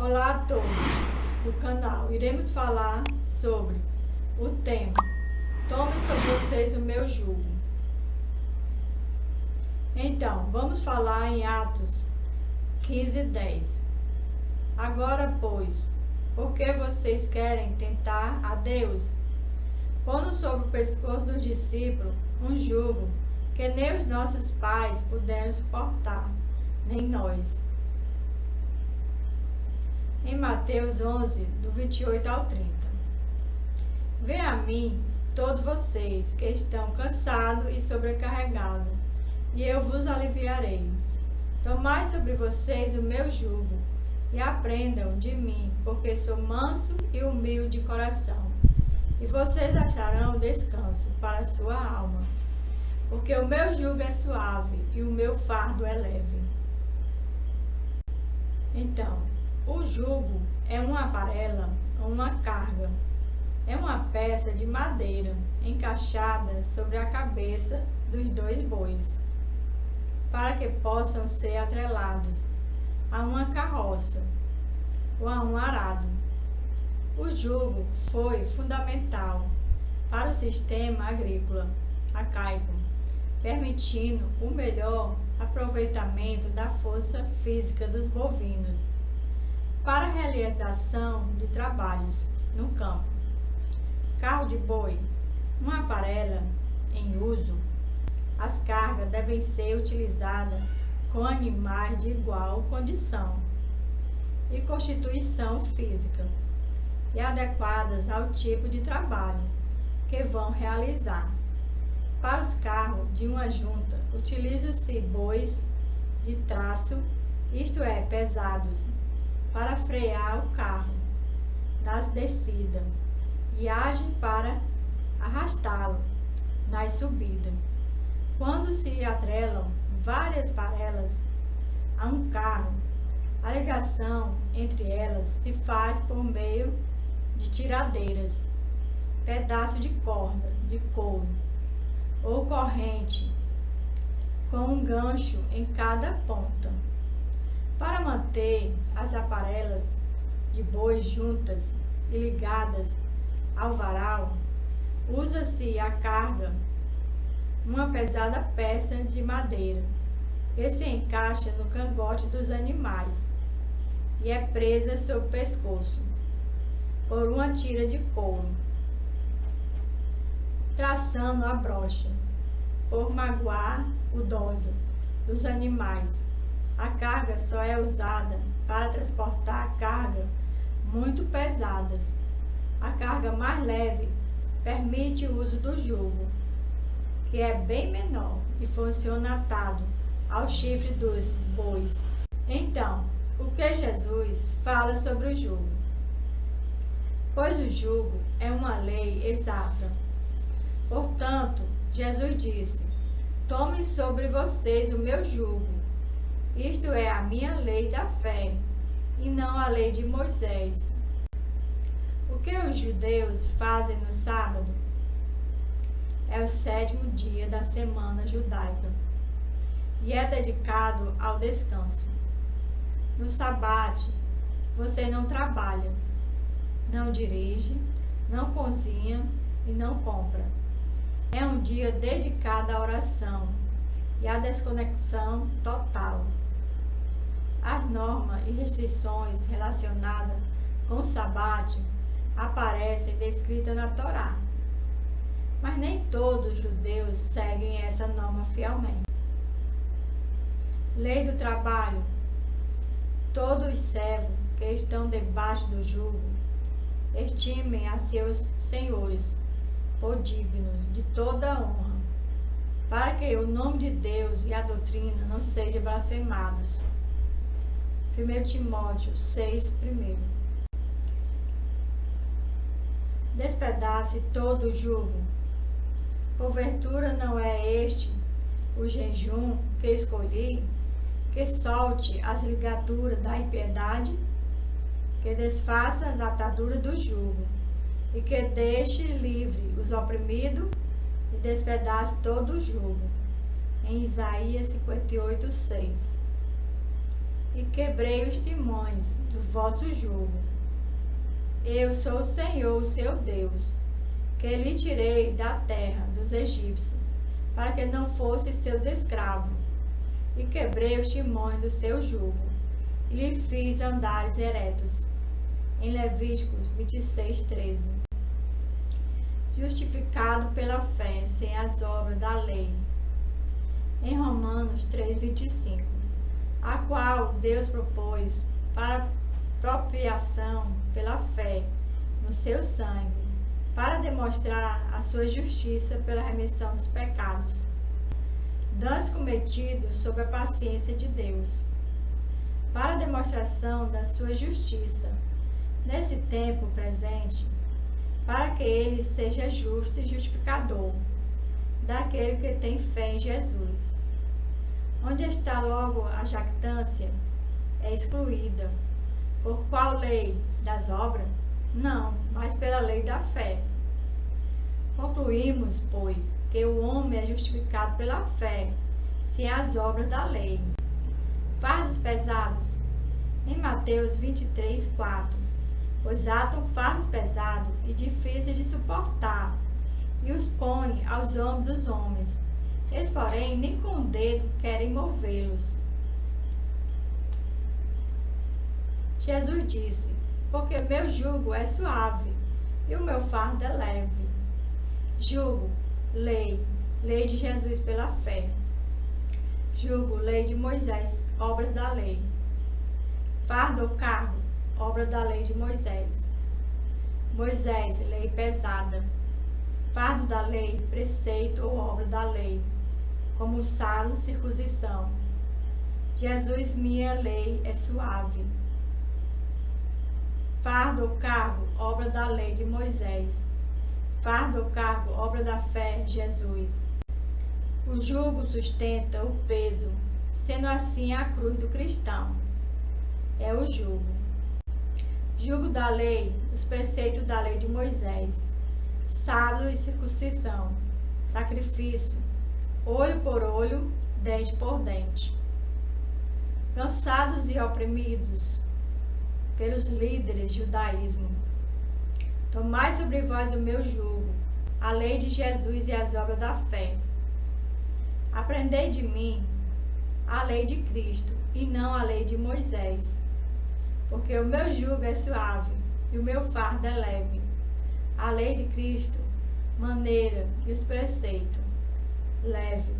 Olá a todos do canal. Iremos falar sobre o tema Tome sobre vocês o meu jugo. Então, vamos falar em Atos 15:10. Agora, pois, por que vocês querem tentar a Deus? Pondo sobre o pescoço dos discípulos um jugo que nem os nossos pais puderam suportar, nem nós. Em Mateus 11, do 28 ao 30. Venham a mim, todos vocês que estão cansados e sobrecarregados, e eu vos aliviarei. Tomai sobre vocês o meu jugo, e aprendam de mim, porque sou manso e humilde de coração, e vocês acharão descanso para a sua alma, porque o meu jugo é suave e o meu fardo é leve. Então, o jugo é uma parela ou uma carga. É uma peça de madeira encaixada sobre a cabeça dos dois bois, para que possam ser atrelados a uma carroça ou a um arado. O jugo foi fundamental para o sistema agrícola arcaico, permitindo o melhor aproveitamento da força física dos bovinos para a realização de trabalhos no campo. Carro de boi, uma parela em uso. As cargas devem ser utilizadas com animais de igual condição e constituição física e adequadas ao tipo de trabalho que vão realizar. Para os carros de uma junta, utiliza-se bois de traço, isto é, pesados, para frear o carro nas descidas e agem para arrastá-lo nas subidas. Quando se atrelam várias parelas a um carro, a ligação entre elas se faz por meio de tiradeiras, pedaço de corda de couro ou corrente com um gancho em cada ponta. Para manter as aparelhas de boi juntas e ligadas ao varal, usa-se a carga, uma pesada peça de madeira, que se encaixa no cangote dos animais e é presa sob o pescoço por uma tira de couro, traçando a brocha, por magoar o dócil dos animais. A carga só é usada para transportar cargas muito pesadas. A carga mais leve permite o uso do jugo, que é bem menor e funciona atado ao chifre dos bois. Então, o que Jesus fala sobre o jugo? Pois o jugo é uma lei exata. Portanto, Jesus disse: Tome sobre vocês o meu jugo. Isto é a minha lei da fé, e não a lei de Moisés. O que os judeus fazem no sábado? É o 7º dia da semana judaica, e é dedicado ao descanso. No sabate, você não trabalha, não dirige, não cozinha e não compra. É um dia dedicado à oração e à desconexão total. As normas e restrições relacionadas com o sabate aparecem descritas na Torá, mas nem todos os judeus seguem essa norma fielmente. Lei do trabalho. Todos os servos que estão debaixo do jugo estimem a seus senhores por dignos de toda honra, para que o nome de Deus e a doutrina não sejam blasfemados. 1 Timóteo 6:1. Despedace todo o jugo. Porventura não é este o jejum que escolhi, que solte as ligaduras da impiedade, que desfaça as ataduras do jugo, e que deixe livre os oprimidos e despedace todo o jugo. Em Isaías 58:6. e quebrei os timões do vosso jugo. Eu sou o Senhor, o seu Deus, que lhe tirei da terra dos egípcios, para que não fosse seus escravos, e quebrei os timões do seu jugo, e lhe fiz andares eretos. Em Levíticos 26:13. Justificado pela fé, sem as obras da lei. Em Romanos 3:25, a qual Deus propôs para propiação pela fé no seu sangue, para demonstrar a sua justiça pela remissão dos pecados, danos cometidos sob a paciência de Deus, para a demonstração da sua justiça nesse tempo presente, para que ele seja justo e justificador daquele que tem fé em Jesus. Onde está logo a jactância? É excluída. Por qual lei? Das obras? Não, mas pela lei da fé. Concluímos, pois, que o homem é justificado pela fé, sem as obras da lei. Fardos pesados. Em Mateus 23:4, pois atam fardos pesados e difíceis de suportar, e os põem aos ombros dos homens. Eles, porém, nem com o dedo querem movê-los. Jesus disse: porque o meu jugo é suave e o meu fardo é leve. Jugo, lei de Jesus pela fé. Jugo, lei de Moisés, obras da lei. Fardo ou cargo, obra da lei de Moisés. Moisés, lei pesada. Fardo da lei, preceito ou obra da lei, como o salo, circuncisão. Jesus, minha lei é suave. Fardo ou cargo, obra da lei de Moisés. Fardo ou cargo, obra da fé, Jesus. O jugo sustenta o peso, sendo assim a cruz do cristão. É o jugo. Jugo da lei, os preceitos da lei de Moisés. Sábado e circuncisão. Sacrifício, olho por olho, dente por dente. Cansados e oprimidos pelos líderes do judaísmo, tomai sobre vós o meu jugo, a lei de Jesus e as obras da fé. Aprendei de mim a lei de Cristo e não a lei de Moisés, porque o meu jugo é suave e o meu fardo é leve. A lei de Cristo, maneira e os preceitos, leve.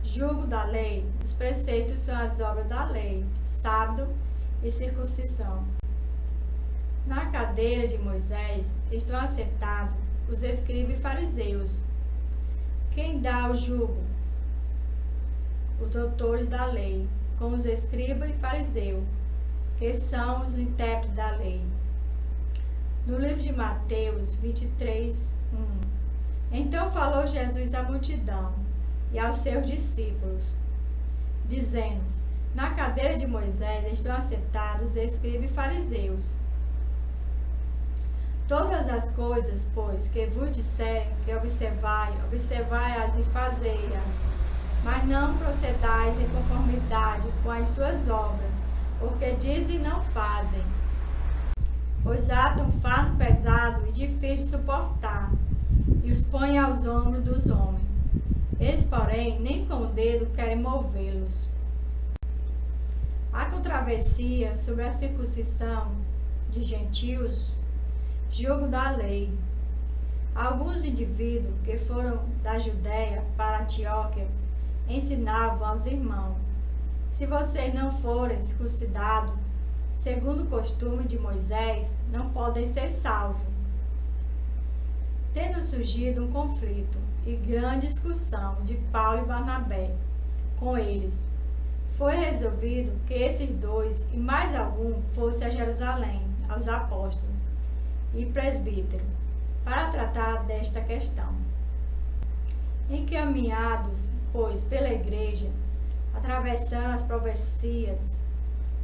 Jugo da lei, os preceitos são as obras da lei, sábado e circuncisão. Na cadeira de Moisés estão assentados os escribas e fariseus. Quem dá o jugo? Os doutores da lei, com os escribas e fariseus, que são os intérpretes da lei. No livro de Mateus 23:1. Então falou Jesus à multidão e aos seus discípulos, dizendo: na cadeira de Moisés estão assentados os escribas e fariseus. Todas as coisas, pois, que vos disserem que observai-as e fazei-as, mas não procedais em conformidade com as suas obras, porque dizem e não fazem. Pois atam fardo pesado e difícil de suportar, e os põem aos ombros dos homens. Eles, porém, nem com o dedo querem movê-los. Há controvérsia sobre a circuncisão de gentios, jugo da lei. Alguns indivíduos que foram da Judéia para Antioquia ensinavam aos irmãos: se vocês não forem circuncidados, segundo o costume de Moisés, não podem ser salvos. Tendo surgido um conflito e grande discussão de Paulo e Barnabé com eles, foi resolvido que esses dois e mais algum fossem a Jerusalém, aos apóstolos e presbíteros, para tratar desta questão. Encaminhados, pois, pela igreja, atravessando as províncias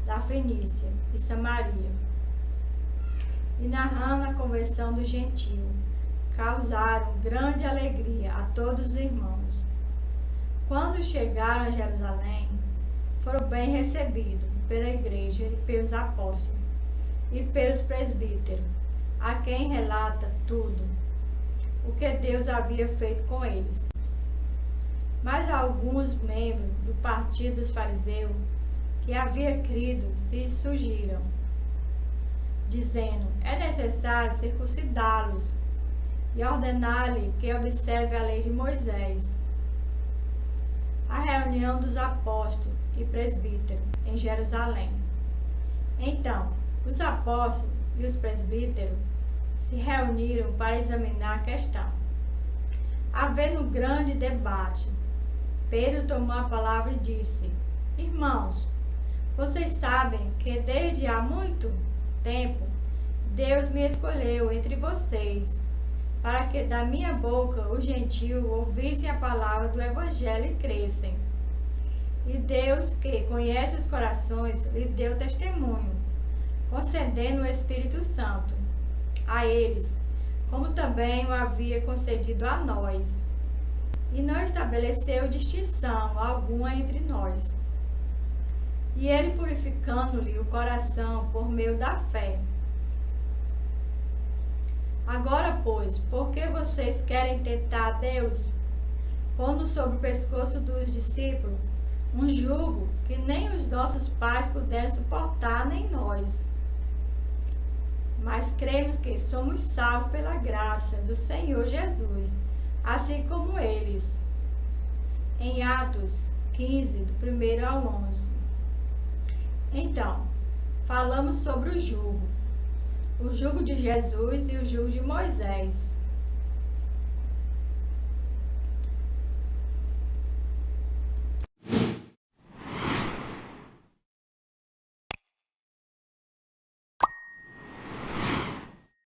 da Fenícia e Samaria, e narrando a conversão do gentio, causaram grande alegria a todos os irmãos. Quando chegaram a Jerusalém, foram bem recebidos pela igreja e pelos apóstolos e pelos presbíteros, a quem relata tudo o que Deus havia feito com eles. Mas alguns membros do partido dos fariseus que havia crido se surgiram, dizendo: é necessário circuncidá-los e ordenar-lhe que observe a lei de Moisés. A reunião dos apóstolos e presbíteros em Jerusalém. Então, os apóstolos e os presbíteros se reuniram para examinar a questão. Havendo grande debate, Pedro tomou a palavra e disse: irmãos, vocês sabem que desde há muito tempo Deus me escolheu entre vocês, para que da minha boca os gentios ouvissem a palavra do Evangelho e crescem. E Deus, que conhece os corações, lhe deu testemunho, concedendo o Espírito Santo a eles, como também o havia concedido a nós. E não estabeleceu distinção alguma entre nós. E ele, purificando-lhe o coração por meio da fé. Agora, pois, por que vocês querem tentar Deus, pondo sobre o pescoço dos discípulos um jugo que nem os nossos pais puderam suportar, nem nós? Mas cremos que somos salvos pela graça do Senhor Jesus, assim como eles. Em Atos 15, do 1 ao 11. Então, falamos sobre o jugo de Jesus e o jugo de Moisés.